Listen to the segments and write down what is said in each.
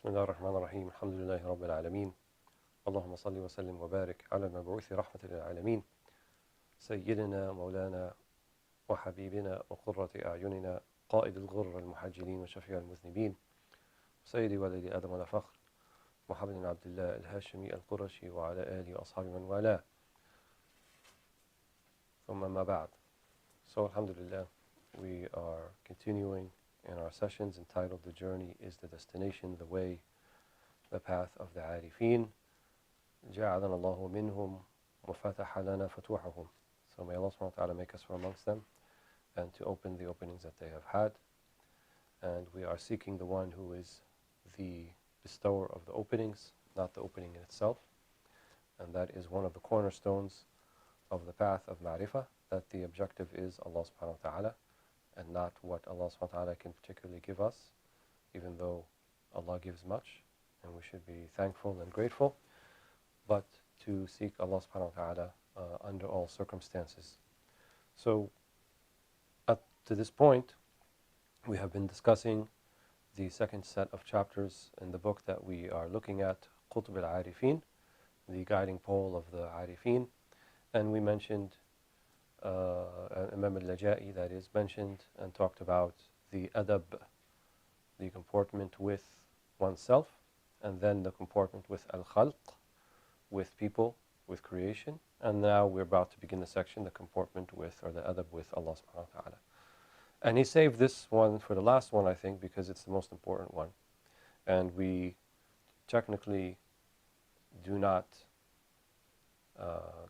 بسم الله الرحمن الرحيم الحمد لله رب العالمين اللهم صل وسلم وبارك على المبعوث رحمة للعالمين سيدنا مولانا وحبيبنا وقرة أعيننا قائد الغر المحجلين وشفيع المذنبين سيدي ولد آدم ولا فخر محمد بن عبد الله الهاشمي القرشي وعلى آله وأصحابه من والاه ثم ما بعد. So alhamdulillah, we are continuing in our sessions entitled The Journey is the Destination, the Way, the Path of the Arifin. جعلنا الله منهم وفتح لنا فتوحهم. So may Allah subhanahu wa ta'ala make us from amongst them and to open the openings that they have had. And we are seeking the one who is the bestower of the openings, not the opening in itself. And that is one of the cornerstones of the path of ma'rifah, that the objective is Allah subhanahu wa ta'ala and not what Allah subhanahu wa ta'ala can particularly give us, even though Allah gives much and we should be thankful and grateful, but to seek Allah subhanahu wa ta'ala under all circumstances. So up to this point we have been discussing the second set of chapters in the book that we are looking at, Qutb al-Arifin, the guiding pole of the Arifin, and we mentioned Imam al-Laja'i, that is, mentioned and talked about the adab, the comportment with oneself, and then the comportment with al-khalq, with people, with creation, and now we're about to begin the section, the comportment with, or the adab with Allah subhanahu wa ta'ala. And he saved this one for the last one, I think, because it's the most important one. And we technically do not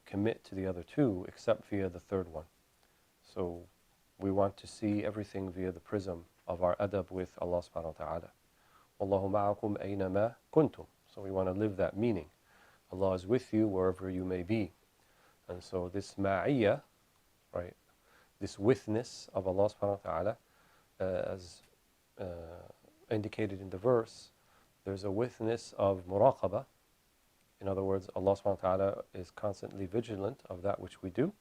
commit to the other two except via the third one. So we want to see everything via the prism of our adab with Allah subhanahu wa ta'ala. Wallahu ma'akum aynama kuntum. So we want to live that meaning. Allah is with you wherever you may be. And so this ma'iyya, right, this witness of Allah subhanahu wa ta'ala, as indicated in the verse, there's a witness of muraqabah. In other words, Allah subhanahu wa ta'ala is constantly vigilant of that which we do.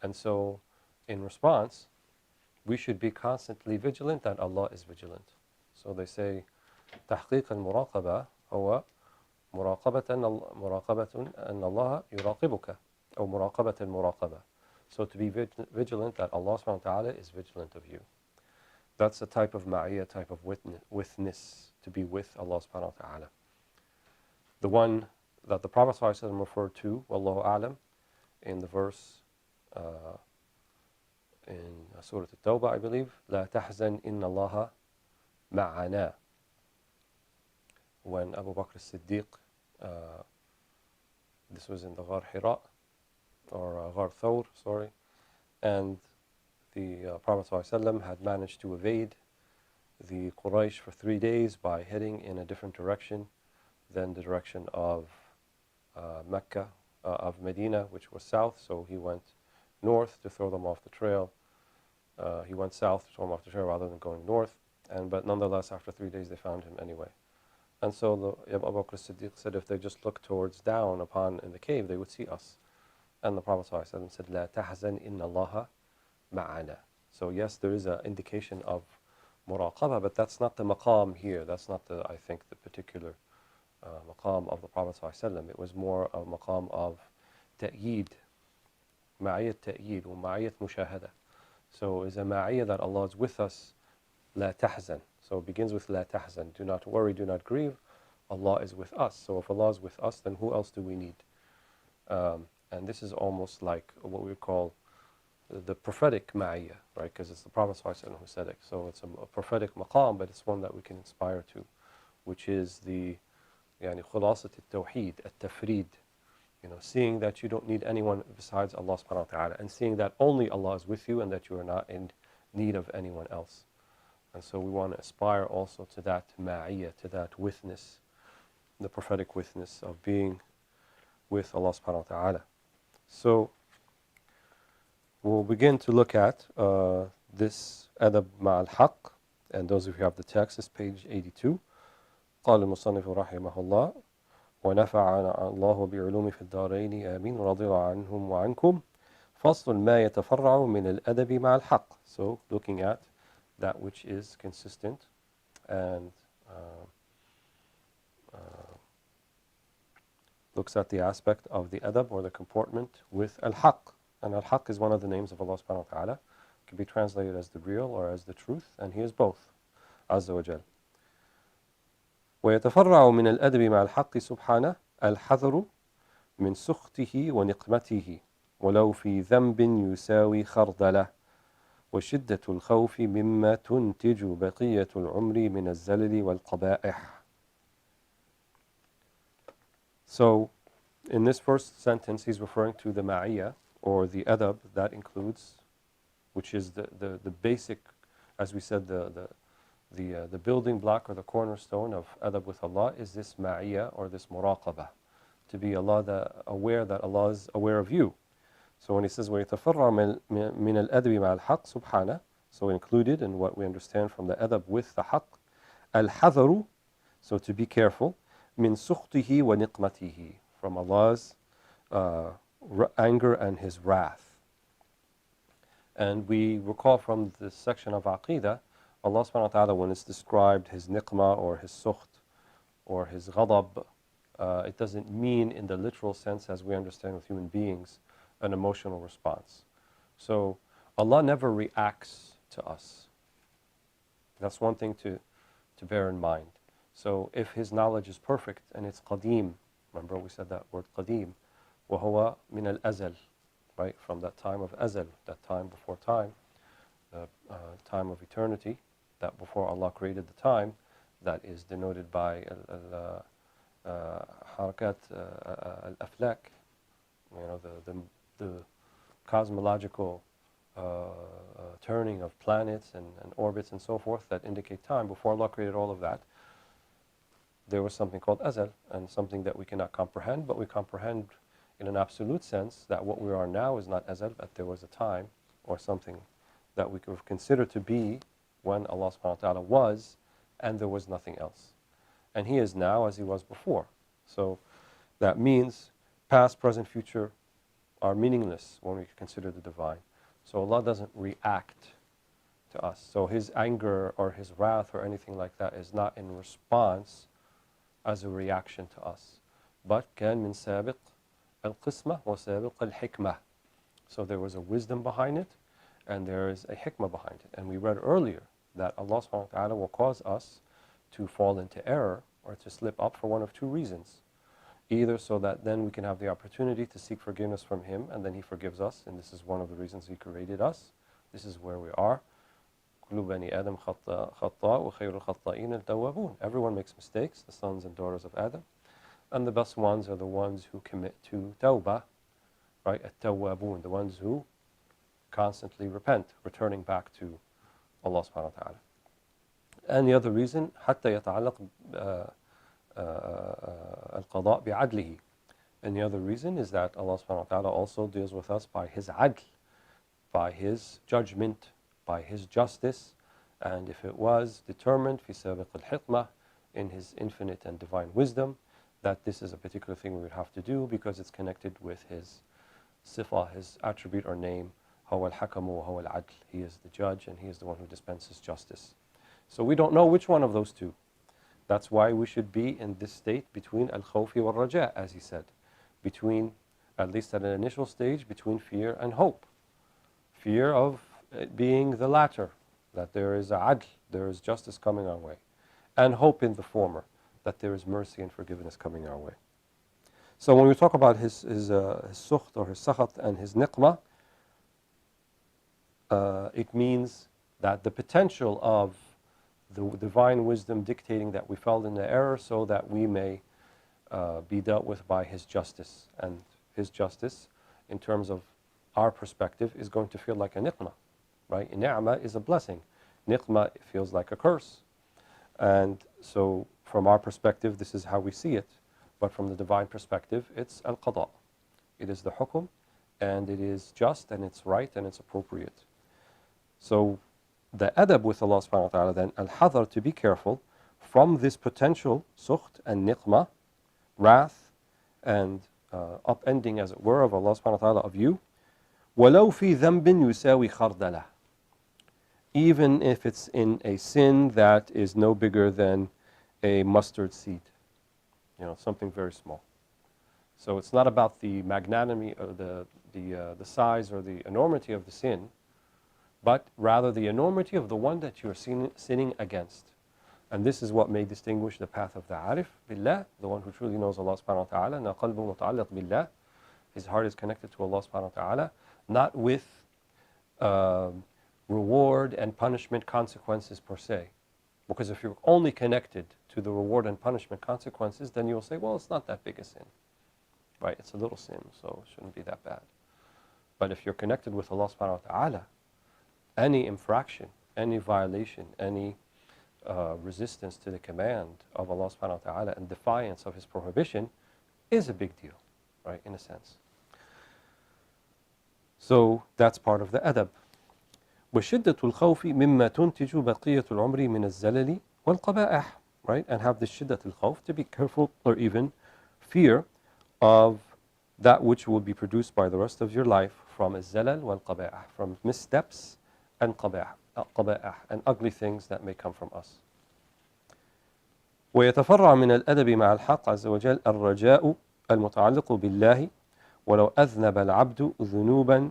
And so, in response, we should be constantly vigilant that Allah is vigilant. So they say, تحقيق المراقبة هو مراقبة أن الله يراقبك أو مراقبة المراقبة. So to be vigilant that Allah subhanahu wa ta'ala is vigilant of you. That's a type of ma'iyya, type of witness, to be with Allah subhanahu wa ta'ala. The one that the Prophet ﷺ referred to, Wallahu a'lam, in the verse in Surah At-Tawbah, I believe, لا تحزن إن الله معنا. When Abu Bakr as-Siddiq, this was in the Ghar Hira, or Ghar Thawr, sorry, and the Prophet ﷺ had managed to evade the Quraysh for 3 days by heading in a different direction than the direction of Mecca, of Medina, which was south. So he went north to throw them off the trail. He went south to throw them off the trail rather than going north. But nonetheless, after 3 days, they found him anyway. And so Abu Bakr as-Siddiq said, if they just looked towards down upon in the cave, they would see us. And the Prophet ﷺ said, لا تحزن إن الله معنا. So yes, there is an indication of muraqabah, but that's not the maqam here. That's not the, I think, the particular maqam of the Prophet ﷺ. It was more a maqam of ta'yeed, ma'iyyat ta'yeed, or ma'iyyat mushahada. So it's a ma'iyyah that Allah is with us, la tahzan. So it begins with la tahzan, do not worry, do not grieve, Allah is with us. So if Allah is with us, then who else do we need? And this is almost like what we call the prophetic ma'iyah, right? Because it's the Prophet ﷺ who said it. So it's a prophetic maqam, but it's one that we can inspire to, which is the يعني خلاصة التوحيد التفريد, seeing that you don't need anyone besides Allah subhanahu wa ta'ala, and seeing that only Allah is with you and that you are not in need of anyone else. And so we want to aspire also to that ma'iyah, to that witness, the prophetic witness of being with Allah subhanahu wa ta'ala. So we'll begin to look at this adab ma'al haqq, and those of you who have the text, is page 82. قال المصنف رحمه الله ونفعنا الله بعلوم في الدارين آمين ورضي الله عنهم وعنكم فصل ما يتفرع من الأدب مع الحق. So looking at that which is consistent and looks at the aspect of the adab or the comportment with al-haq. And al-haq is one of the names of Allah subhanahu wa ta'ala. It can be translated as the real or as the truth, and He is both, Azza wa Jal. ويتفرع من الأدب مع الحق سبحانه الحذر من سخطه ونقمته ولو في ذنب يساوي خردله وشدة الخوف مما تنتج بقية العمر من الزلل والقبائح. So, in this first sentence, he's referring to the ma'iyah, or the adab, that includes, which is the basic, as we said, the building block or the cornerstone of adab with Allah is this ma'iyah, or this muraqabah, to be aware that Allah is aware of you. So when he says, وَيَتَفَرَّعَ مِنَ الْأَدْبِ مَعَ الْحَقِّ سُبْحَانَهُ, so included in what we understand from the adab with the haqq, al-hadharu, so to be careful, min sukhtihi wa niqmatihi, from Allah's anger and His wrath. And we recall from this section of Aqidah, Allah subhanahu wa ta'ala, when it's described His niqmah or His sukht or His ghadab, it doesn't mean in the literal sense as we understand with human beings an emotional response. So Allah never reacts to us. That's one thing to bear in mind. So if His knowledge is perfect and it's qadim, remember we said that word qadim, وَهُوَ مِنَ الْأَزَلِ, right, from that time of azal, that time before time, the time of eternity, that before Allah created the time, that is denoted by harakat al-aflak, the cosmological turning of planets and orbits and so forth that indicate time. Before Allah created all of that, there was something called azal, and something that we cannot comprehend, but we comprehend in an absolute sense that what we are now is not azal, but there was a time or something that we could consider to be when Allah subhanahu wa ta'ala was, and there was nothing else. And He is now as He was before. So that means past, present, future are meaningless when we consider the divine. So Allah doesn't react to us. So His anger or His wrath or anything like that is not in response as a reaction to us. But كان من سابق القسمة وسابق الحكمة. So there was a wisdom behind it, and there is a hikmah behind it. And we read earlier that Allah subhanahu wa ta'ala will cause us to fall into error or to slip up for one of two reasons. Either so that then we can have the opportunity to seek forgiveness from Him, and then He forgives us, and this is one of the reasons He created us. This is where we are. كل بني آدم خطاء وخير الخطائين التوابون. Everyone makes mistakes, the sons and daughters of Adam, and the best ones are the ones who commit to tawbah, right? At-tawwabun, the ones who constantly repent, returning back to Allah subhanahu wa ta'ala. And the other reason, حتى يتعلق القضاء بعدله. And the other reason is that Allah subhanahu wa ta'ala also deals with us by His adl, by His judgment, by His justice. And if it was determined في سابق الحكمة, in His infinite and divine wisdom, that this is a particular thing we would have to do because it's connected with His sifa, His attribute or name, هو الحكم وهو العدل. He is the judge and He is the one who dispenses justice. So we don't know which one of those two. That's why we should be in this state between al-khawfi wal-raja, as he said. Between, at least at an initial stage, between fear and hope. Fear of it being the latter, that there is adl, there is justice coming our way. And hope in the former, that there is mercy and forgiveness coming our way. So when we talk about his sukht or his sakhat and his niqmah, it means that the potential of the divine wisdom dictating that we fell in the error so that we may be dealt with by His justice. And His justice, in terms of our perspective, is going to feel like a niqmah, right? Ni'mah is a blessing. Niqmah feels like a curse. And so from our perspective, this is how we see it. But from the divine perspective, it's al-qada. It is the hukum, and it is just, and it's right, and it's appropriate. So the adab with Allah subhanahu wa ta'ala then, al-hadar, to be careful from this potential sukht and niqmah, wrath and upending, as it were, of Allah subhanahu wa ta'ala of you. وَلَوْ فِي ذَنْبٍ يُسَاوِي خَرْدَلَةً. Even if it's in a sin that is no bigger than a mustard seed. something very small. So it's not about the magnanimity or the size or the enormity of the sin, but rather the enormity of the one that you're sinning against. And this is what may distinguish the path of the Arif billah, the one who truly knows Allah subhanahu wa ta'ala. قَلْبُ مُتَعَلِّقْ billah. His heart is connected to Allah subhanahu wa ta'ala, not with reward and punishment consequences per se. Because if you're only connected to the reward and punishment consequences, then you'll say, well, it's not that big a sin. Right? It's a little sin, so it shouldn't be that bad. But if you're connected with Allah subhanahu wa ta'ala, any infraction, any violation, any resistance to the command of Allah subhanahu wa ta'ala and defiance of His prohibition is a big deal, right, in a sense. So that's part of the adab. وشدة الخوف مما تنتج بقية العمر من الزلل والقبائح, right? And have this شدة الخوف, to be careful or even fear of that which will be produced by the rest of your life from الزلل والقبائح, from missteps and قبائح and ugly things that may come from us. ويتفرع من الأدب مع الحق عز وجل الرجاء المتعلق بالله ولو أذنب العبد ذنوبا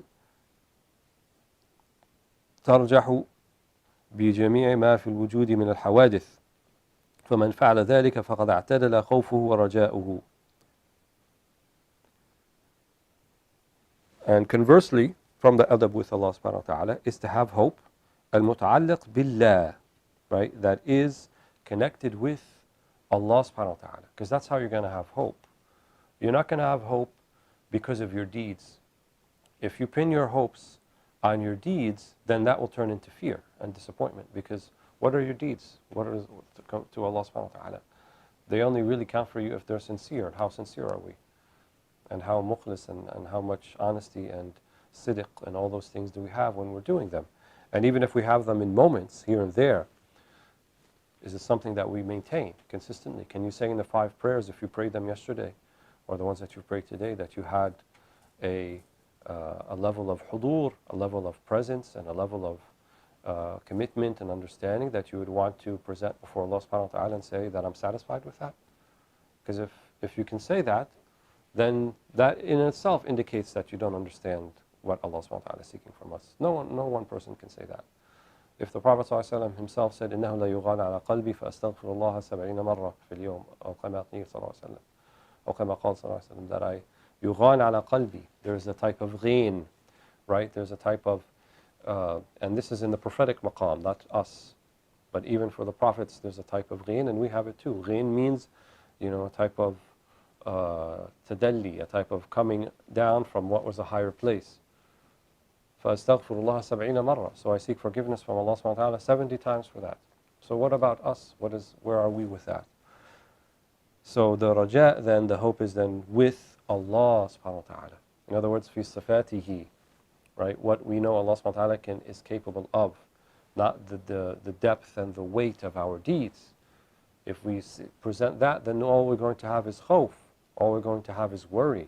ترجح بجميع ما في الوجود من الحوادث فمن فعل ذلك فقد اعتدل خوفه ورجاؤه. And conversely, from the adab with Allah subhanahu wa ta'ala is to have hope al-muta'alliq billah, right, that is connected with Allah subhanahu wa ta'ala, because that's how you're going to have hope. You're not going to have hope because of your deeds. If you pin your hopes on your deeds, then that will turn into fear and disappointment, because what are your deeds? What are to Allah subhanahu wa ta'ala? They only really count for you if they're sincere. How sincere are we? And how mukhlis and how much honesty and sidq and all those things do we have when we're doing them? And even if we have them in moments here and there, is it something that we maintain consistently? Can you say in the 5 prayers, if you prayed them yesterday, or the ones that you prayed today, that you had a level of hudur, a level of presence, and a level of commitment and understanding that you would want to present before Allah subhanahu wa ta'ala and say that I'm satisfied with that? Because if you can say that, then that in itself indicates that you don't understand what Allah subhanahu wa ta'ala is seeking from us. No one person can say that. If the Prophet ﷺ himself said, إِنَّهُ لَا يُغَانَ عَلَى قَلْبِي فَأَسْتَغْفِرُ اللَّهَ 70 مرة في اليوم أو كما قال صلى الله عليه وسلم أو كما قال صلى الله عليه وسلم, that I يُغَانَ على قلبي, there's a type of ghain, right? There's a type of, and this is in the prophetic maqam, not us, but even for the prophets there's a type of ghain, and we have it too. Ghain means, a type of tadalli, a type of coming down from what was a higher place. فَأَسْتَغْفِرُ اللَّهَ 70 مرة. So I seek forgiveness from Allah subhanahu wa ta'ala 70 times for that. So what about us? Where are we with that? So the raja then, the hope is then with Allah subhanahu wa ta'ala. In other words, fi sifatihi, right? What we know Allah subhanahu wa ta'ala is capable of, not the depth and the weight of our deeds. If we present that, then all we're going to have is khawf, all we're going to have is worry,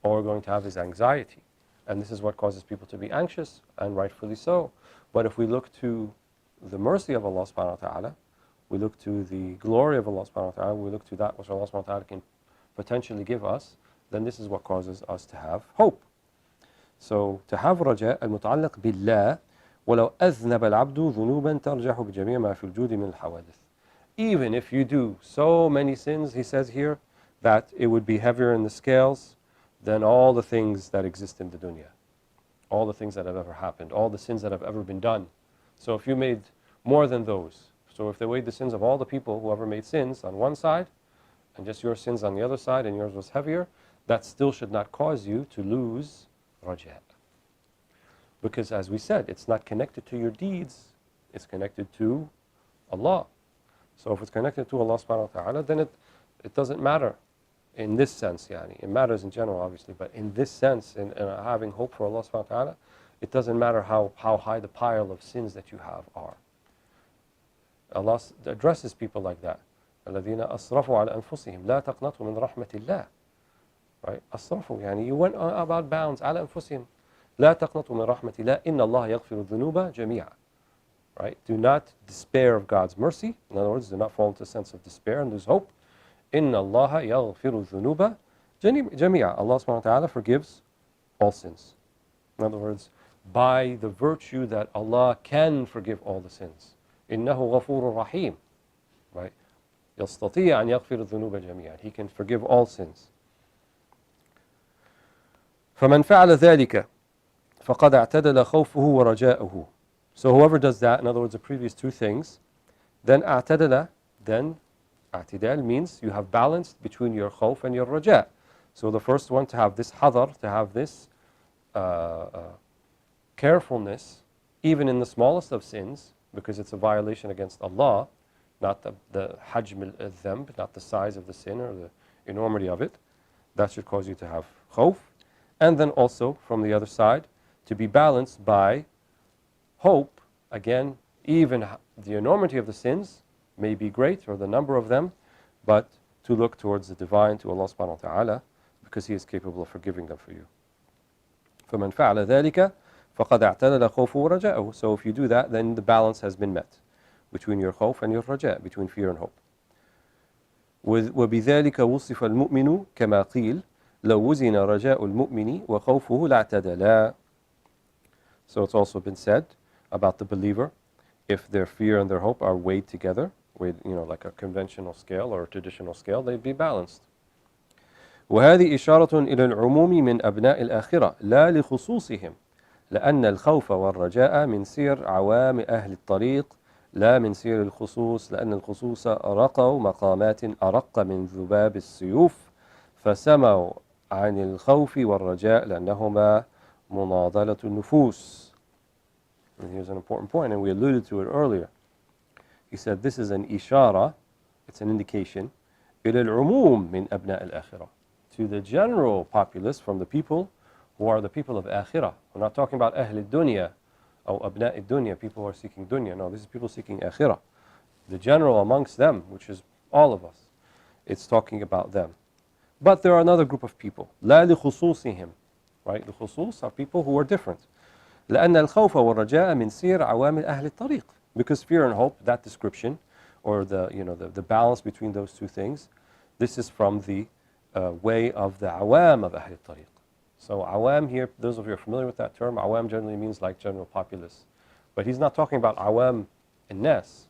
all we're going to have is anxiety. And this is what causes people to be anxious, and rightfully so. But if we look to the mercy of Allah subhanahu wa ta'ala, we look to the glory of Allah subhanahu wa ta'ala, we look to that which Allah subhanahu wa ta'ala can potentially give us, then this is what causes us to have hope. So to have raja al-muta'alliq billah, وَلَوْ أَذْنَبَ الْعَبْدُ ذُنُوبًا تَرْجَحُ بِجَمِيعَ مَا فِي الْجُودِ مِنَ الْحَوَادِثِ. Even if you do so many sins, he says here, that it would be heavier in the scales than all the things that exist in the dunya. All the things that have ever happened, all the sins that have ever been done. So if you made more than those, so if they weighed the sins of all the people who ever made sins on one side, and just your sins on the other side, and yours was heavier, that still should not cause you to lose raja. Because as we said, it's not connected to your deeds, it's connected to Allah. So if it's connected to Allah subhanahu wa ta'ala, then it doesn't matter in this sense, yani. It matters in general, obviously, but in this sense, in having hope for Allah subhanahu wa ta'ala, it doesn't matter how high the pile of sins that you have are. Allah addresses people like that. الَّذِينَ أَسْرَفُوا عَلَى أَنفُسِهِمْ لَا تَقْنَطُوا مِنْ رَحْمَةِ اللَّهِ. Right? أَسْرَفُوا, yani you went about bounds. عَلَى أَنفُسِهِمْ لَا تَقْنَطُوا مِنْ رَحْمَةِ اللَّهِ إِنَّ اللَّهَ يَغْفِرُ الذُّنُوبَ جَمِيعًا. Right? Do not despair of God's mercy. In other words, do not fall into a sense of despair and lose hope. إِنَّ اللَّهَ يَغْفِرُ الذُّنُوبَ جَمِيعًا. Allah subhanahu wa ta'ala forgives all sins. In other words, by the virtue that Allah can forgive all the sins. إِنَّهُ غَفُورٌ رَحِيمٌ. Right? يَسْتَطِيعُ أَنْ يَغْفِرُ الذُّنُوبَ جَمِيعًا. He can forgive all sins. فَمَنْ فَعَلَ ذَلِكَ فَقَدْ اعْتَدَلَ خَوْفُهُ وَرَجَاؤُهُ. So whoever does that, in other words, the previous two things, then اعتدل, then اعتدال means you have balanced between your khawf and your raja. So the first one, to have this hadar, to have this carefulness, even in the smallest of sins, because it's a violation against Allah, not the hajm al-dhanb, not the size of the sin or the enormity of it. That should cause you to have khawf. And then also, from the other side, to be balanced by hope. Again, even the enormity of the sins may be great, or the number of them, but to look towards the divine, to Allah subhanahu wa ta'ala, because He is capable of forgiving them for you. فَمَنْ فَعَلَ ذَلِكَ فَقَدْ اعْتَدَلَ خَوْفُهُ وَرَجَاءُهُ. So if you do that, then the balance has been met between your khawf and your raja, between fear and hope. وَبِذَلِكَ وُصِفَ الْمُؤْمِنُ كَمَا قِيلَ لَوْ وُزِنَ رَجَاءُ الْمُؤْمِنِ وَخَوْفُهُ لَاعْتَدَلَا. So it's also been said about the believer, if their fear and their hope are weighed together, weighed, like a conventional scale or a traditional scale, they'd be balanced. وهذه إشارة إلى العموم من أبناء الآخرة لا لخصوصهم لأن الخوف والرجاء من سير عوام أهل الطريق لا من سير الخصوص لأن الخصوص رقوا مقامات أرق من ذباب السيوف فسموا عن الخوف والرجاء لأنهما مناضلة النفوس. And here's an important point, and we alluded to it earlier. He said this is an ishara, it's an indication, إلى العموم من أبناء الآخرة, to the general populace from the people who are the people of akhirah. We're not talking about أهل الدنيا or أبناء الدنيا, people who are seeking dunya. No, this is people seeking akhirah. The general amongst them, which is all of us, it's talking about them. But there are another group of people, لا لخصوصهم, right? The khusus are people who are different. لأن الخوف والرجاء من سير عوام أهل الطريق. Because fear and hope, that description, or the balance between those two things, this is from the way of the awam of Ahl al-Tariq. So awam here, those of you who are familiar with that term, awam generally means like general populace. But he's not talking about awam الناس.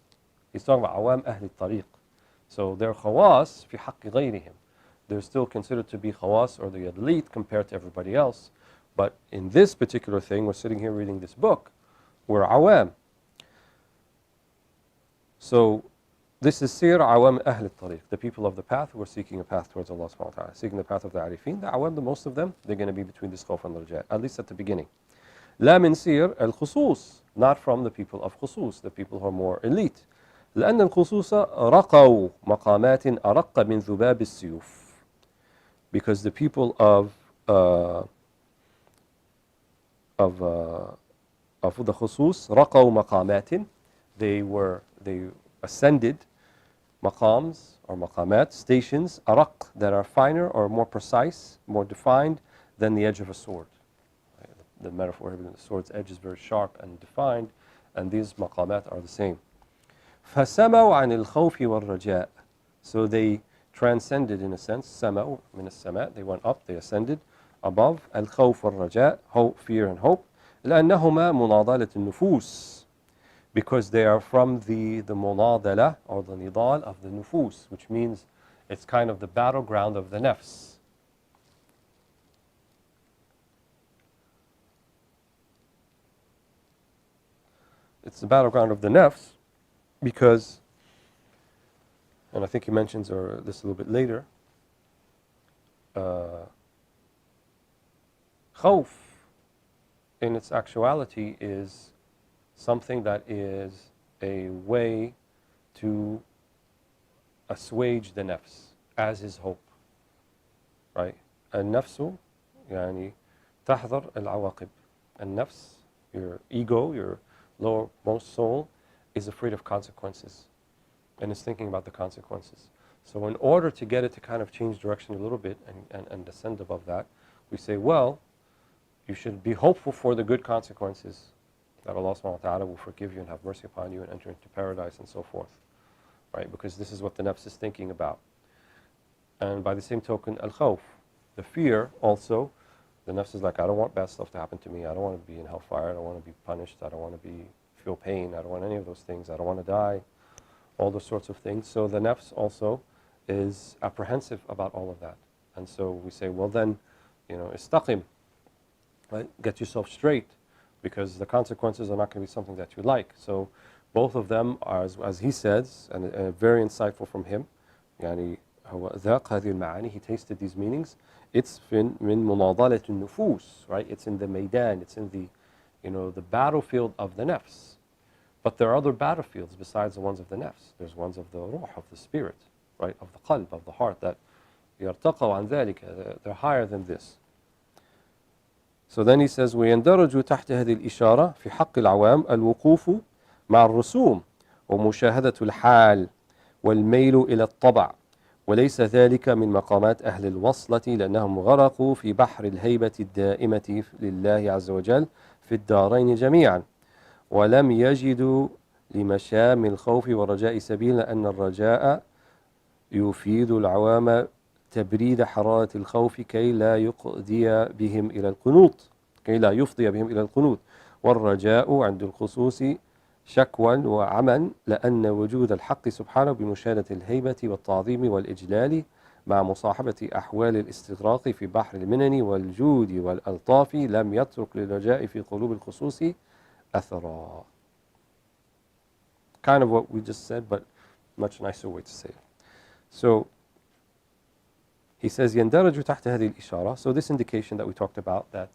He's talking about awam Ahl al-Tariq. So they're khawas fi haqqi ghayrihim. They're still considered to be khawas, or the elite compared to everybody else. But in this particular thing, we're sitting here reading this book, we're awam. So this is Sir Awam Ahl al-Tariq, the people of the path who are seeking a path towards Allah subhanahu wa ta'ala, seeking the path of the Arifin. The Awam, the most of them, they're going to be between this khawf and the raja, at least at the beginning. La min Sir al-Khusus, not from the people of Khusus, the people who are more elite. لأن الخصوص رقوا مقامات أرق من ذباب السيوف. Because the people of the khusus, رقوا مقامات, they ascended maqams or maqamat, stations, araq, that are finer or more precise, more defined than the edge of a sword. Right? The metaphor here, the sword's edge is very sharp and defined, and these maqamat are the same. فَسَمَوْا عَنِ الْخَوْفِ وَالرَّجَاءِ. So they transcended, in a sense, سَمَوْا من السماء, they went up, they ascended above الخوف والرجاء, hope, fear and hope, لأنهما مناضلة النفوس, because they are from the munadala, or the nidal of the nufus, which means it's kind of the battleground of the nafs. It's the battleground of the nafs because, and I think he mentions this a little bit later, khawf in its actuality is something that is a way to assuage the nafs, as is hope. Right? النفس يعني تحذر العواقب. النفس, your ego, your lowermost soul, is afraid of consequences and is thinking about the consequences. So in order to get it to kind of change direction a little bit and descend above that, we say, well, you should be hopeful for the good consequences, that Allah subhanahu wa ta'ala will forgive you and have mercy upon you and enter into paradise and so forth. Right? Because this is what the nafs is thinking about. And by the same token, al-khawf, the fear also, the nafs is like, I don't want bad stuff to happen to me. I don't want to be in hellfire. I don't want to be punished. I don't want to feel pain. I don't want any of those things. I don't want to die. All those sorts of things. So the nafs also is apprehensive about all of that. And so we say, well then, istaqim, right? Get yourself straight, because the consequences are not going to be something that you like. So both of them are, as he says, and very insightful from him, يعني هو ذاق هذه المعاني, he tasted these meanings. It's من مناضلة النفوس, right? It's in the maidan, it's in the, the battlefield of the nafs. But there are other battlefields besides the ones of the nafs. There's ones of the ruh, of the spirit, right? Of the qalb, of the heart, that يرتقوا عن ذلك, they're higher than this. So then he says, ويندرج تحت هذه الإشارة في حق العوام الوقوف مع الرسوم ومشاهدة الحال والميل إلى الطبع، وليس ذلك من مقامات أهل الوصلة لأنهم غرقوا في بحر الهيبة الدائمة لله عز وجل في الدارين جميعا، ولم يجدوا لمشام الخوف والرجاء سبيلا، لأن الرجاء يفيد العوام تبريد حرارة الخوف كي لا يفضي بهم إلى القنوط، والرجاء عند الخصوص شكوى وعمى، لأن وجود الحق سبحانه بمشاهدة الهيبة والتعظيم والإجلال مع مصاحبة أحوال الاستغراق في بحر المنن والجود والألطاف لم يترك للرجاء في قلوب الخصوص أثرا. Kind of what we just said, but much nicer way to say it. So he says يندرج تحت هذه الإشارة. So this indication that we talked about, that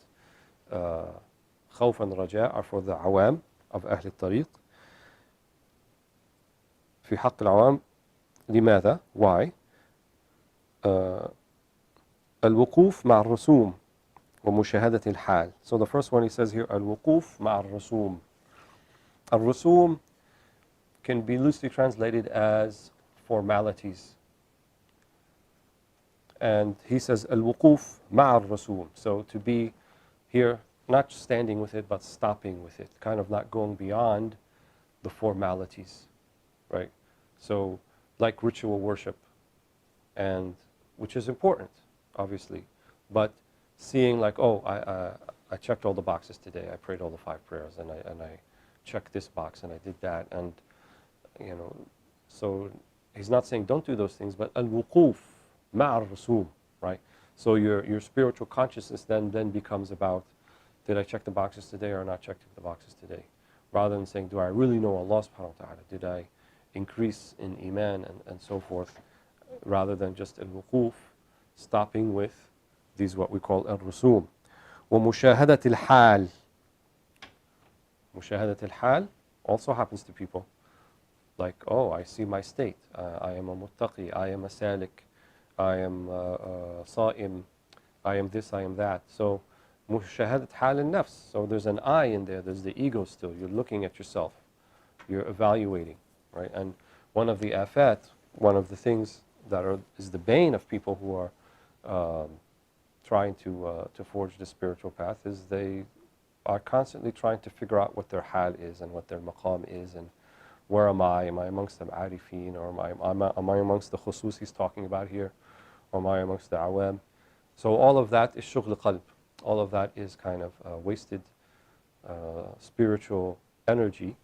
خوف and رجاء are for the عوام of أهل الطريق. في حق العوام لماذا? Why? الوقوف مع الرسوم ومشاهدة الحال. So the first one he says here, الوقوف مع الرسوم. الرسوم can be loosely translated as formalities. And he says, الوقوف مع الرسوم. So to be here, not standing with it, but stopping with it. Kind of not going beyond the formalities, right? So like ritual worship, and which is important, obviously. But seeing like, oh, I checked all the boxes today. I prayed all the 5 prayers, and I checked this box, and I did that. And, so he's not saying don't do those things, but al-wuquf ma'a al-rusum, right? So your spiritual consciousness then becomes about, did I check the boxes today or not check the boxes today? Rather than saying, do I really know Allah subhanahu wa ta'ala? Did I increase in iman and so forth? Rather than just al-wuquf, stopping with these what we call al-rusum. وَمُشَاهَدَةِ الْحَالِ. مشاهدة الحال also happens to people. Like, oh, I see my state. I am a muttaqi. I am a salik. I am sa'im. I am this, I am that. So, mushahadat hal al-nafs. So there's an I in there. There's the ego still. You're looking at yourself. You're evaluating, right? And one of the afat, one of the things that is the bane of people who are trying to forge the spiritual path is they are constantly trying to figure out what their hal is and what their maqam is, and where am I? Am I amongst the Arifin, or am I amongst the khusus he's talking about here, or am I amongst the awam? So all of that is shughul qalb. All of that is kind of wasted spiritual energy,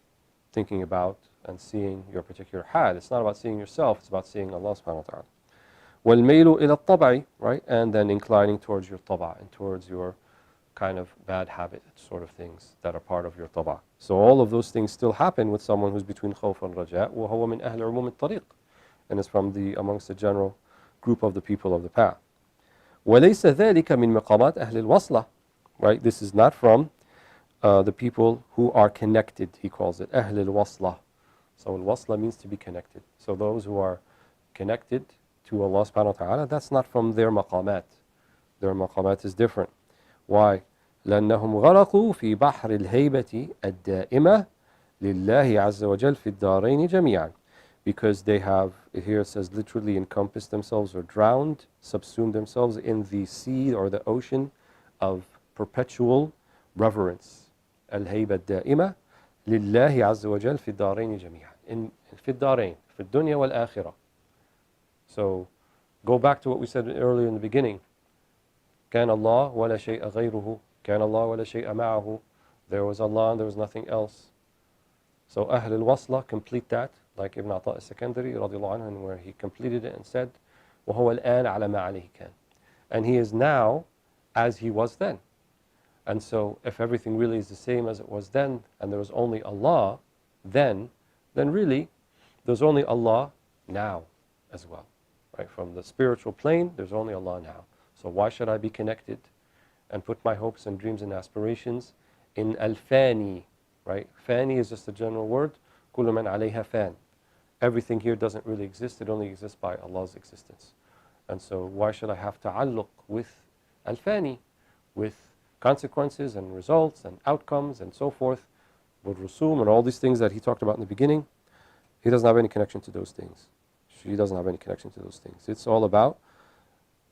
thinking about and seeing your particular hal. It's not about seeing yourself, it's about seeing Allah subhanahu wa ta'ala. وَالْمَيْلُ إِلَى الطَّبْعِ, right? And then inclining towards your taba, and towards your kind of bad habit sort of things that are part of your taba. So all of those things still happen with someone who's between khawf and raja', وَهُوَ مِنْ أَهْلِ عُمُومِ الطَّرِيقِ, and it's from amongst the general group of the people of the path. وَلَيْسَ ذَلِكَ مِنْ مَقَامَاتِ أَهْلِ الْوَصْلَةِ, right? This is not from the people who are connected, he calls it, أهل الوصلة. So al-wasla means to be connected. So those who are connected to Allah subhanahu wa ta'ala, that's not from their maqamat. Their maqamat is different. Why? لأنهم غرقوا في بحر الهيبة الدائمة لله عز وجل في الدارين جميعا. Because they have, here it says, literally encompassed themselves or drowned, subsumed themselves in the sea or the ocean of perpetual reverence. الهيبة الدائمة لله عز وجل في الدارين جميعا. في الدارين, في الدنيا والآخرة. So Go back to what we said earlier in the beginning. كان الله ولا شيء غيره. كان الله ولا شيء معه. There was Allah and there was nothing else. So أهل الوصلة complete that, like Ibn Ata al-Sakandari radiallahu anhu, where he completed it and said, وهو الآن على ما عليه كان. And he is now as he was then. And so if everything really is the same as it was then, and there was only Allah then really there's only Allah now as well. Right? From the spiritual plane, there's only Allah now. So why should I be connected and put my hopes and dreams and aspirations in al-fani? Right? Fani is just a general word. كل من عليها فان. Everything here doesn't really exist. It only exists by Allah's existence. And so why should I have ta'alluq with al-fani, with consequences and results and outcomes and so forth, with rusum and all these things that he talked about in the beginning? He doesn't have any connection to those things. She doesn't have any connection to those things. It's all about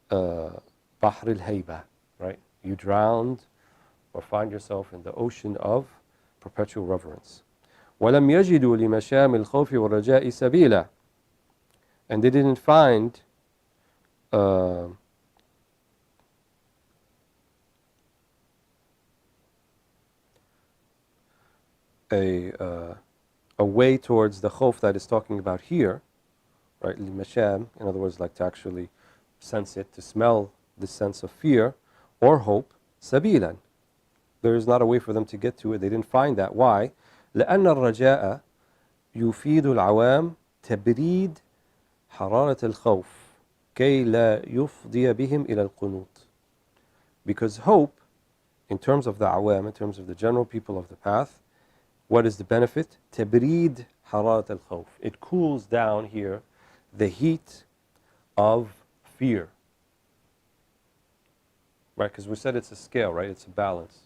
bahr al-hayba, right? You drowned or find yourself in the ocean of perpetual reverence. وَلَمْ يَجِدُوا لِمَشَامِ الْخَوْفِ وَالرَّجَاءِ سَبِيلًا. And they didn't find a way towards the khawf that is talking about here, right? Masham, in other words, like to actually sense it, to smell the sense of fear or hope. Sabilan, there is not a way for them to get to it. They didn't find that. Why? لأن الرجاء يفيد العوام تبريد حرارة الخوف كي لا يفضي بهم إلى القنوط. Because hope, in terms of the awam, in terms of the general people of the path, what is the benefit? تبريد حرارة الخوف. It cools down here the heat of fear. Right, because we said it's a scale, right? It's a balance.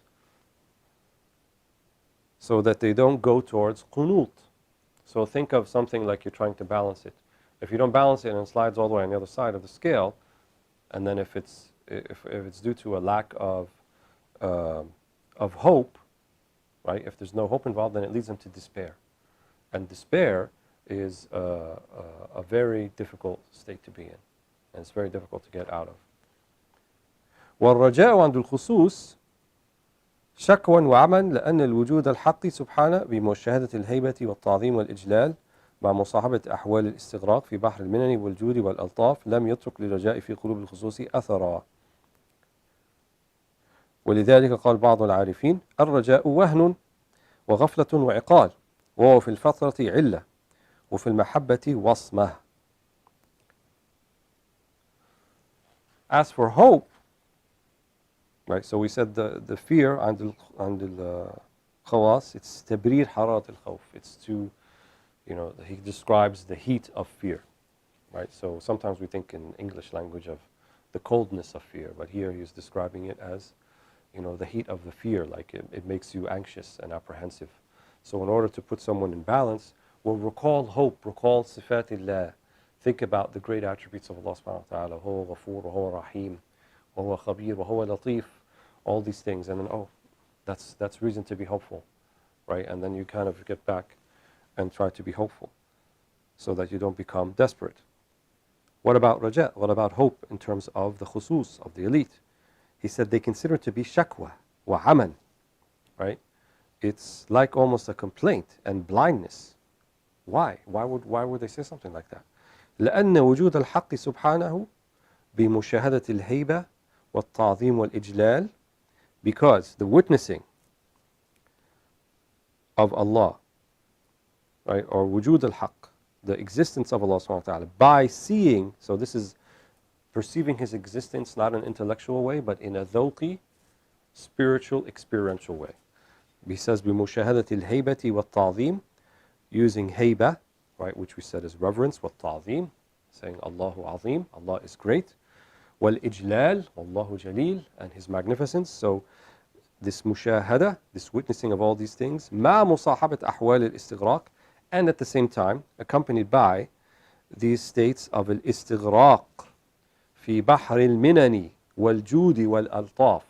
So that they don't go towards qunut. So think of something like you're trying to balance it. If you don't balance it and it slides all the way on the other side of the scale, and then if it's due to a lack of hope, right? If there's no hope involved, then it leads them to despair. And despair is a very difficult state to be in. And it's very difficult to get out of. والرجاء عند الخصوص شكوى وعمل لأن الوجود الحقي سبحانه بمشاهدة الهيبة والتعظيم والإجلال مع مصاحبة أحوال الاستغراق في بحر المنن والجود والألطاف لم يترك للرجاء في قلوب الخصوص أثرا. ولذلك قال بعض العارفين الرجاء وهن وغفلة وعقال وهو في الفترة علة وفي المحبة وصمة. As for hope, right, so we said the fear عند الخواص, it's تبرير حرارة الخوف. It's to, he describes the heat of fear, right? So sometimes we think in English language of the coldness of fear, but here he's describing it as, the heat of the fear, like it makes you anxious and apprehensive. So in order to put someone in balance, we'll recall hope, recall sifatillah. Think about the great attributes of Allah subhanahu wa ta'ala. هو غفور وهو رحيم وهو خبير وهو لطيف. All these things, and then that's reason to be hopeful, right? And then you kind of get back and try to be hopeful so that you don't become desperate. What about raja? What about hope in terms of the khusus, of the elite? He said they consider it to be shakwa wa aman, right? It's like almost a complaint and blindness. Why? Why would they say something like that? لأن وجود الحق سبحانه بمشاهدة الهيبة والتعظيم والإجلال, because the witnessing of Allah, right, or wujud al-haq, the existence of Allah subhanahu wa ta'ala, by seeing, so this is perceiving His existence not in an intellectual way, but in a dhawqi, spiritual, experiential way. He says, بِمُشَاهَدَةِ الْهَيْبَةِ وَالتَّعْظِيمِ, using hayba, right, which we said is reverence, وَالتَّعْظِيم, saying Allahu Azim, Allah is great, وَالْإِجْلَال, Allahu Jaleel, and His magnificence. So this mushahada, this witnessing of all these things, مع مصاحبة أحوال الاستغراق, and at the same time accompanied by these states of الاستغراق في بحر المنن والجود والألطاف,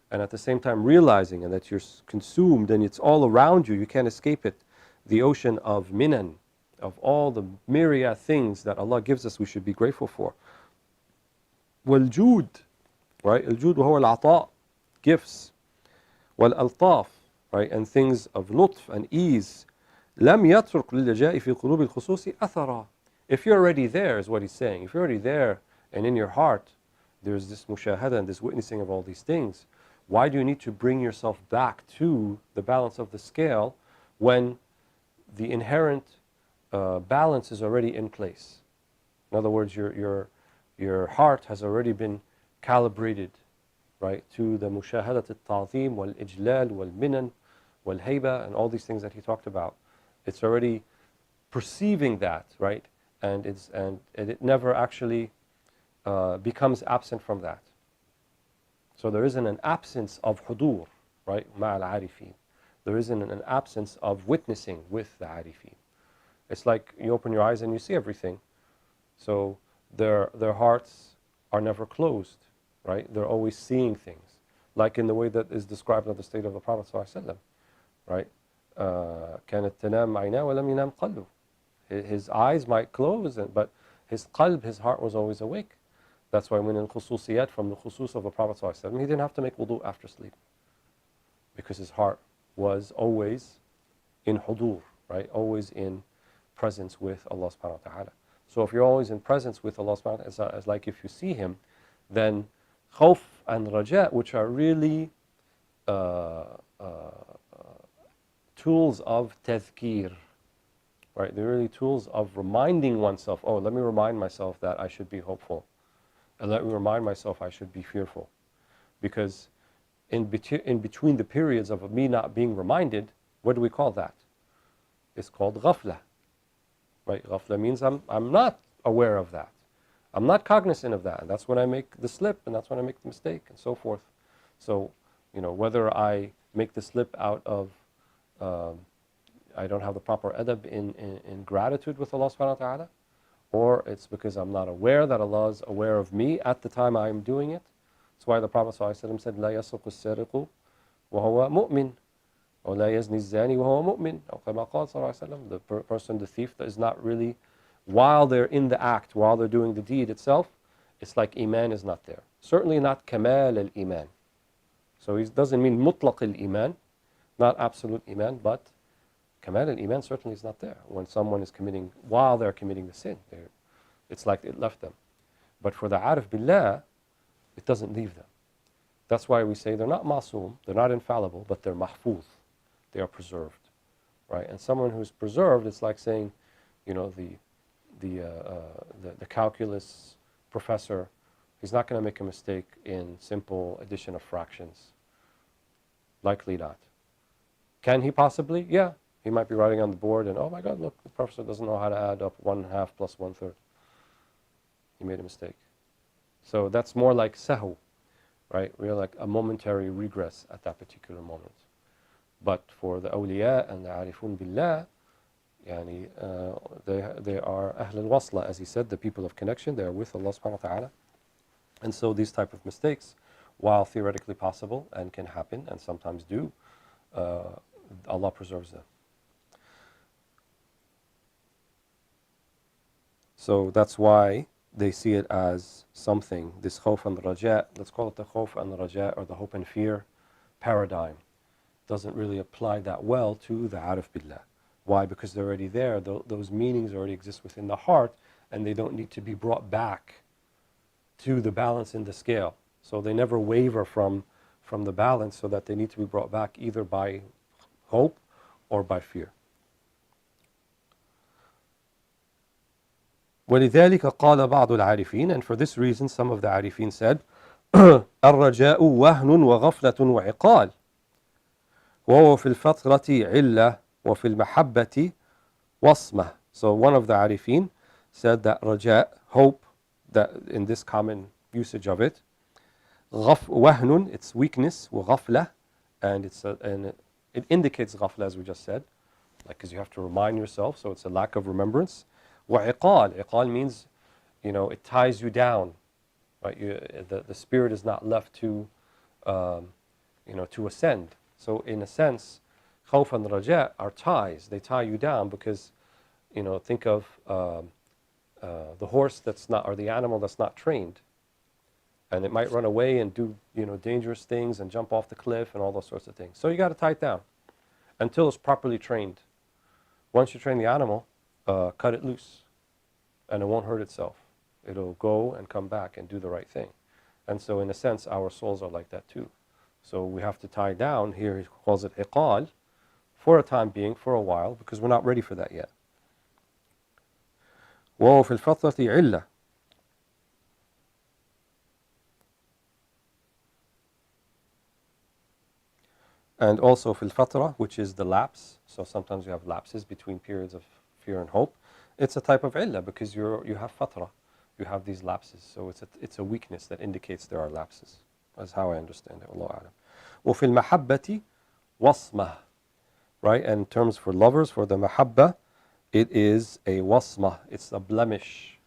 and at the same time realizing that you're consumed and it's all around you, you can't escape it, the ocean of minan, of all the myriad things that Allah gives us, we should be grateful for. والجود, right? الجود وهو العطاء, gifts. والألطاف, right? And things of لطف and ease. لم يترك للجاء في قلوب الخصوص أثرا. If you're already there, is what he's saying. If you're already there and in your heart there's this mushahada and this witnessing of all these things, why do you need to bring yourself back to the balance of the scale when the inherent balance is already in place? In other words, your heart has already been calibrated, right, to the mushahadat al-ta'zim wal-ijlal wal-minan wal-hayba and all these things that he talked about. It's already perceiving that, right, and it never actually becomes absent from that. So there isn't an absence of hudur, right, ma'al arifin. There isn't an absence of witnessing with the arifin. It's like you open your eyes and you see everything. So their hearts are never closed, right? They're always seeing things, like in the way that is described of the state of the Prophet ﷺ, right? كانت تنام عيناه ولم ينام قلبه. His eyes might close, but his qalb, his heart was always awake. That's why when in khususiyat, from the khusus of the Prophet ﷺ, he didn't have to make wudu after sleep, because his heart was always in hudur, right? Always in presence with Allah subhanahu wa ta'ala. So if you're always in presence with Allah subhanahu wa ta'ala, it's like if you see him, then khawf and raja, which are really tools of tazkir, right? They're really tools of reminding oneself, oh, let me remind myself that I should be hopeful. And let me remind myself I should be fearful. Because in between the periods of me not being reminded, what do we call that? It's called ghafla. Right? Ghafla means I'm not aware of that. I'm not cognizant of that. And that's when I make the slip, and that's when I make the mistake, and so forth. So, whether I make the slip out of I don't have the proper adab in gratitude with Allah subhanahu wa ta'ala, or it's because I'm not aware that Allah is aware of me at the time I'm doing it. That's why the Prophet ﷺ said, لا يسرق السارق وهو مؤمن ولا يزني الزاني وهو مؤمن. أو كما قال صلى الله عليه وسلم, the person, the thief, that is not really, while they're in the act, while they're doing the deed itself, it's like iman is not there. Certainly not kamal al-iman. So it doesn't mean mutlaq al-iman, not absolute iman, but kamal al-iman certainly is not there. When someone is committing, while they're committing the sin, it's like it left them. But for the arif billah, it doesn't leave them. That's why we say they're not masoom, they're not infallible, but they're mahfuz. They are preserved, right? And someone who's preserved, it's like saying, the calculus professor, he's not going to make a mistake in simple addition of fractions. Likely not. Can he possibly? Yeah. He might be writing on the board and, oh my God, look, the professor doesn't know how to add up 1/2 plus 1/3. He made a mistake. So that's more like sahu, right? We're like a momentary regress at that particular moment. But for the awliya and the arifun billah, they are ahl al-wasla, as he said, the people of connection. They are with Allah subhanahu wa ta'ala. And so these type of mistakes, while theoretically possible and can happen and sometimes do, Allah preserves them. So that's why they see it as something, this khawf and raja, let's call it the khawf and raja, or the hope and fear paradigm, doesn't really apply that well to the arif billah. Why? Because they're already there. Those meanings already exist within the heart, and they don't need to be brought back to the balance in the scale. So they never waver from the balance, so that they need to be brought back either by hope or by fear. ولذلك قال بعض العارفين, and for this reason some of the عارفين said, الرجاء وهن وغفلة وعقال وهو في الفترة علة وفي المحبة وصمة. So one of the عارفين said that raja, hope, that in this common usage of it, وهن, it's weakness, وغفلة, and it indicates غفلة, as we just said, like, because you have to remind yourself, so it's a lack of remembrance. وعقال, iqal means, it ties you down, right? The spirit is not left to, to ascend. So in a sense, khawf and raja are ties. They tie you down because think of the horse that's not, or the animal that's not trained. And it might run away and do, dangerous things and jump off the cliff and all those sorts of things. So you got to tie it down until it's properly trained. Once you train the animal, cut it loose, and it won't hurt itself. It'll go and come back and do the right thing. And so in a sense, our souls are like that too. So we have to tie down, here he calls it iqal, for a time being, for a while, because we're not ready for that yet. وَفِي الْفَطْرَةِ عِلَّةٌ. And also fil fatra, which is the lapse. So sometimes you have lapses between periods of fear and hope. It's a type of illah because you have fatra. You have these lapses. So it's a weakness that indicates there are lapses. That's how I understand it. Wallahu a'lam. وفي المحبة وصمة. Right? And in terms for lovers, for the mahabba, it is a wasma. It's a blemish.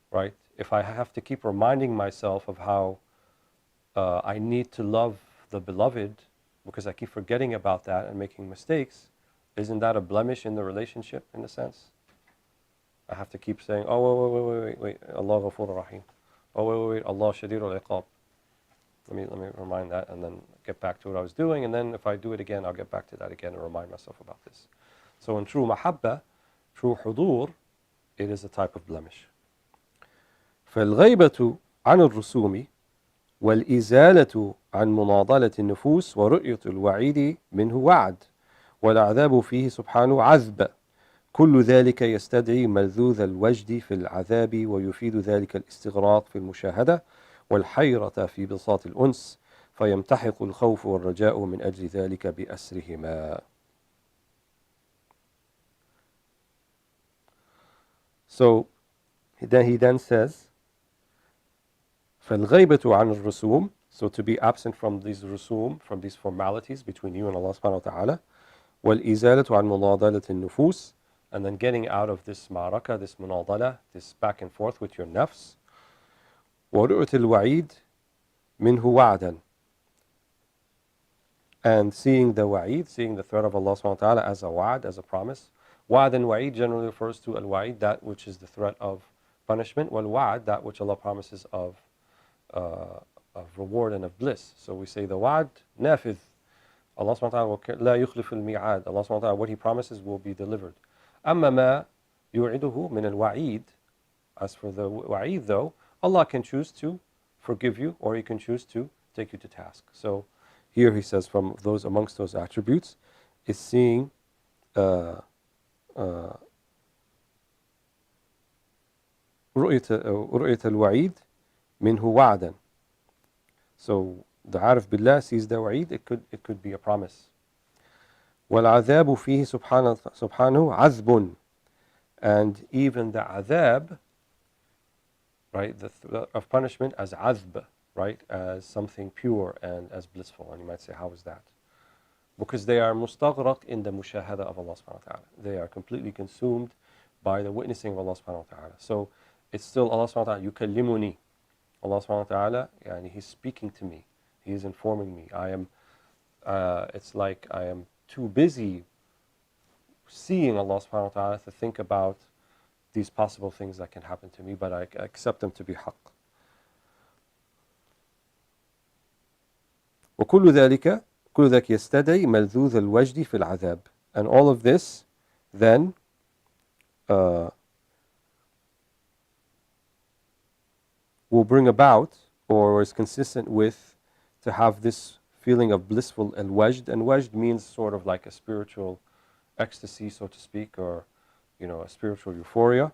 Right? If I have to keep reminding myself of how I need to love the beloved, because I keep forgetting about that and making mistakes, isn't that a blemish in the relationship in a sense? I have to keep saying, oh, wait, Allah Ghafur Rahim. Oh, wait, Allah Shadir al-Iqab. Let me remind that and then get back to what I was doing, and then if I do it again, I'll get back to that again and remind myself about this. So in true mahabba, true hudur, it is a type of blemish. فالغيبة عن الرسوم والإزالة عن مناضلة النفوس ورؤية الوعيد منه وعد والعذاب فيه سبحانه عذب كل ذلك يستدعي ملذوذ الوجد في العذاب ويفيد ذلك الاستغراق في المشاهدة والحيرة في بساط الأنس فيمتحق الخوف والرجاء من أجل ذلك بأسرهما. So he then says فالغيبة عن الرسوم, so to be absent from these rusum, from these formalities between you and Allah subhanahu wa ta'ala, والإزالة عن مناضلة النفوس, and then getting out of this ma'raka, this munadala, this back and forth with your nafs, ورؤية الوعيد منه وعدا, and seeing the wa'id, seeing the threat of Allah subhanahu wa ta'ala as a wa'ad, as a promise. Wa'ad and wa'id generally refers to al-wa'id, that which is the threat of punishment, wal-wa'ad, that which Allah promises of reward and of bliss. So we say the wa'ad nafidh. Allah subhanahu wa ta'ala will la yukhlif al-mi'ad. Allah subhanahu wa ta'ala, what He promises will be delivered. Amma ma yu'iduhu min al-wa'id. As for the wa'id though, Allah can choose to forgive you or He can choose to take you to task. So here he says from those, amongst those attributes is seeing رؤية الوعيد منه وعدا. So the Arif Billah sees the wa'id, it could be a promise. والعذاب فيه سبحانه عذب, and even the adhab, right, the of punishment as azb, right, as something pure and as blissful. And you might say, how is that? Because they are mustaghraq in the mushahada of Allah subhanahu wa ta'ala. They are completely consumed by the witnessing of Allah subhanahu wa ta'ala. So it's still Allah subhanahu wa ta'ala, yukallimuni. Allah subhanahu wa ta'ala, yani He's speaking to me. He is informing me. It's like I am too busy seeing Allah subhanahu wa ta'ala to think about these possible things that can happen to me, but I accept them to be haqq. وكل ذلك يستدعي ملذوذ الوجد في العذاب. And all of this then will bring about, or is consistent with, to have this feeling of blissful al-wajd. And wajd means sort of like a spiritual ecstasy, so to speak, or a spiritual euphoria.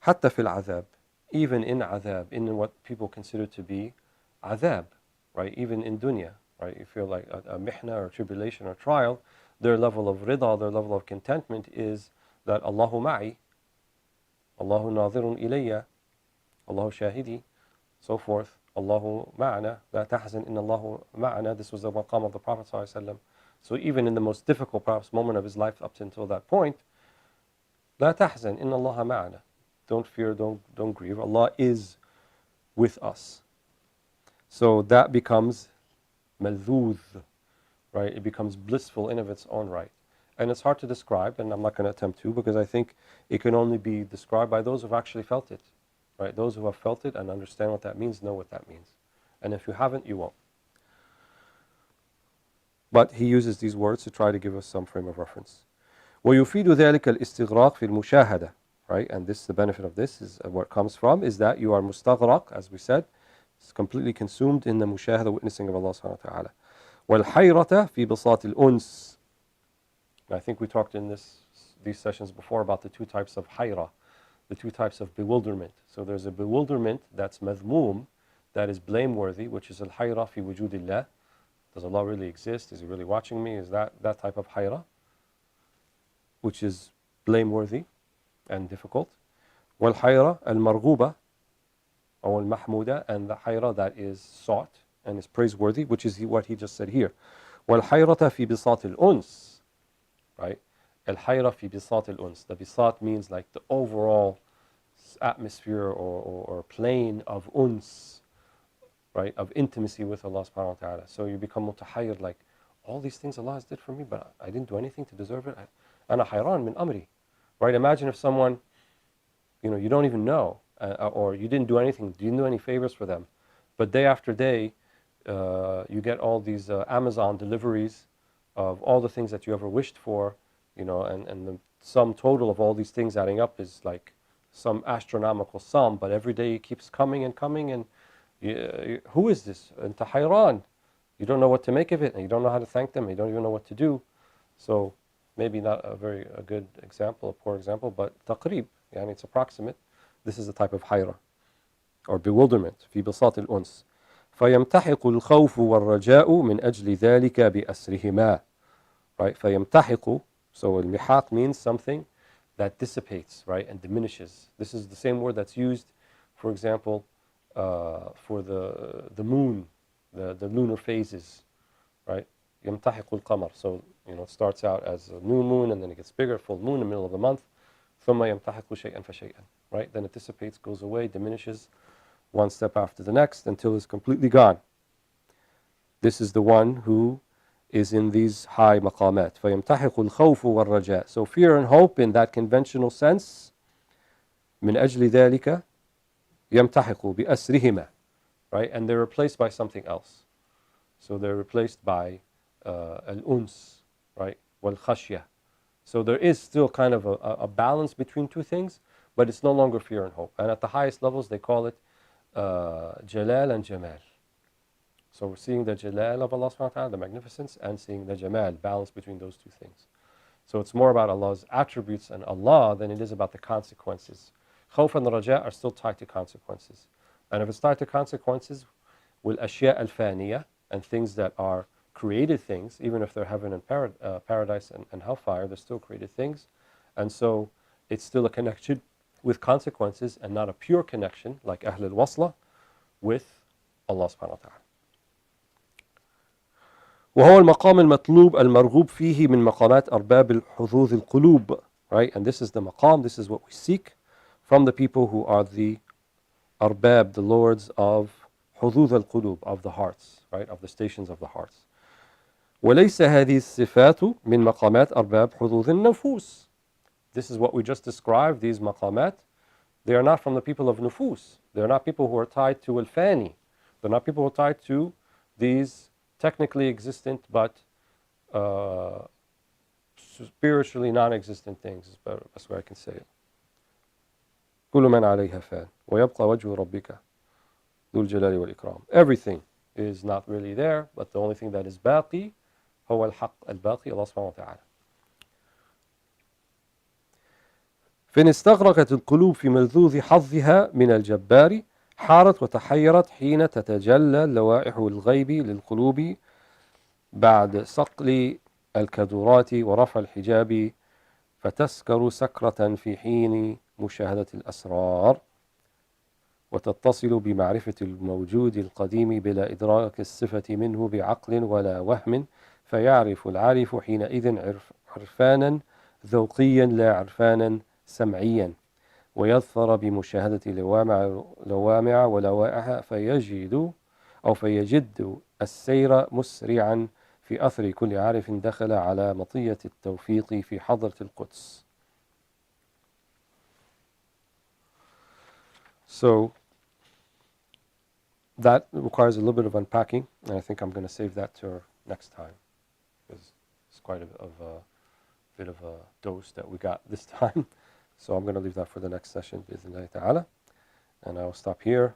حتى في العذاب, even in adhab, in what people consider to be adhab, right? Even in dunya, right? You feel like a mihna or tribulation or trial, their level of rida, their level of contentment is that Allahu ma'i, Allahu nadhirun ilayya, Allahu shahidi, so forth. Allahu ma'ana, la tahzan inna Allahu ma'ana. This was the maqam of the Prophet ﷺ. So even in the most difficult perhaps moment of his life up until that point, la tahzan inna Allaha ma'ana. Don't fear, don't grieve. Allah is with us. So that becomes malzooth, right? It becomes blissful in of its own right. And it's hard to describe, and I'm not going to attempt to, because I think it can only be described by those who've actually felt it, right? Those who have felt it and understand what that means know what that means. And if you haven't, you won't. But he uses these words to try to give us some frame of reference. ويفيد ذلك الاستغراق في المشاهدة, right? And this, the benefit of this is where it comes from, is that you are مستغرق, as we said, it's completely consumed in the mushahada, witnessing of Allah subhanahu wa ta'ala. والحيرة في بساط الأنس. I think we talked in these sessions before about the two types of hayra, the two types of bewilderment. So there's a bewilderment that's madhmoom, that is blameworthy, which is al-hayra fi wujudillah. Does Allah really exist? Is He really watching me? Is that type of hayra, which is blameworthy and difficult. Wal-hayra al-marghuba, or al-mahmuda, and the hayra that is sought and is praiseworthy, which is what he just said here. Wal-hayrata fi bisat al-uns. Right? Al-hayra fi bisat al-uns. The bisat means like the overall atmosphere or plane of uns, right? Of intimacy with Allah subhanahu wa ta'ala. So you become mutahayyir, like, all these things Allah has did for me, but I didn't do anything to deserve it. Ana hayran min amri. Right? Imagine if someone, you don't even know, or you didn't do anything, you didn't do any favors for them, but day after day, you get all these Amazon deliveries of all the things that you ever wished for, and the sum total of all these things adding up is like some astronomical sum, but every day it keeps coming and coming, and who is this? Anta hayran. You don't know what to make of it, and you don't know how to thank them, and you don't even know what to do. So maybe not a good example, a poor example, but taqrib, it's approximate. This is a type of hayra, or bewilderment, في بساط الأنس. فيمتحق الخوف والرجاء من أجل ذلك بأسرهما. Right? فيمتحق, so المحاق means something that dissipates, right, and diminishes. This is the same word that's used, for example, for the moon, the lunar phases, right? يمتحق القمر. So, it starts out as a new moon, and then it gets bigger, full moon in the middle of the month. ثم يمتحق شيئا فشيئا. Right? Then it dissipates, goes away, diminishes, one step after the next, until it's completely gone. This is the one who is in these high maqamat. فَيَمْتَحِقُ الْخَوْفُ وَالرَّجَاء. So fear and hope in that conventional sense, مِنْ أَجْلِ ذَلِكَ يَمْتَحِقُ بِأَسْرِهِمَا. Right? And they're replaced by something else. So they're replaced by al-uns, right? Wal-khashya. So there is still kind of a balance between two things, but it's no longer fear and hope. And at the highest levels, they call it jalal and jamal. So we're seeing the jalal of Allah subhanahu wa ta'ala, the magnificence, and seeing the jamal, balance between those two things. So it's more about Allah's attributes and Allah than it is about the consequences. Khawf and raja are still tied to consequences. And if it's tied to consequences, will ashya al-faniya, and things that are created things, even if they're heaven and paradise and hellfire, they're still created things. And so it's still a connection with consequences and not a pure connection like Ahl al-Wasla with Allah subhanahu wa ta'ala. وهو المقام المطلوب المرغوب فيه من مقامات أرباب الحظوظ القلوب. Right? And this is the maqam, this is what we seek from the people who are the arbab, the lords of حظوظ القلوب, of the hearts, right? Of the stations of the hearts. وليس هذه الصفات من مقامات أرباب حظوظ النفوس. This is what we just described, these maqamat. They are not from the people of nufus. They are not people who are tied to al-fani. They're not people who are tied to these technically existent but spiritually non-existent things. Is the best way I can say it. كل من عليها فان ويبقى وجه ربك ذو الجلال والإكرام. Everything is not really there, but the only thing that is باقي هو الحق الباقي, Allah subhanahu wa ta'ala. فإن استغرقت القلوب في ملذوذ حظها من الجبار حارت وتحيرت حين تتجلى لوائح الغيب للقلوب بعد صقل الكدرات ورفع الحجاب فتسكر سكرة في حين مشاهدة الأسرار وتتصل بمعرفة الموجود القديم بلا إدراك الصفة منه بعقل ولا وهم فيعرف العارف حينئذ عرفانا ذوقيا لا عرفانا سمعيا ويظفر بمشاهدة لوامع ولوائح فيجد السير مسرعا في أثر كل عارف دخل على مطية التوفيق في حضرة القدس. So that requires a little bit of unpacking, and I think I'm going to save that to next time, because it's quite a bit of a dose that we got this time. So I'm going to leave that for the next session, بإذن الله تعالى. And I'll stop here.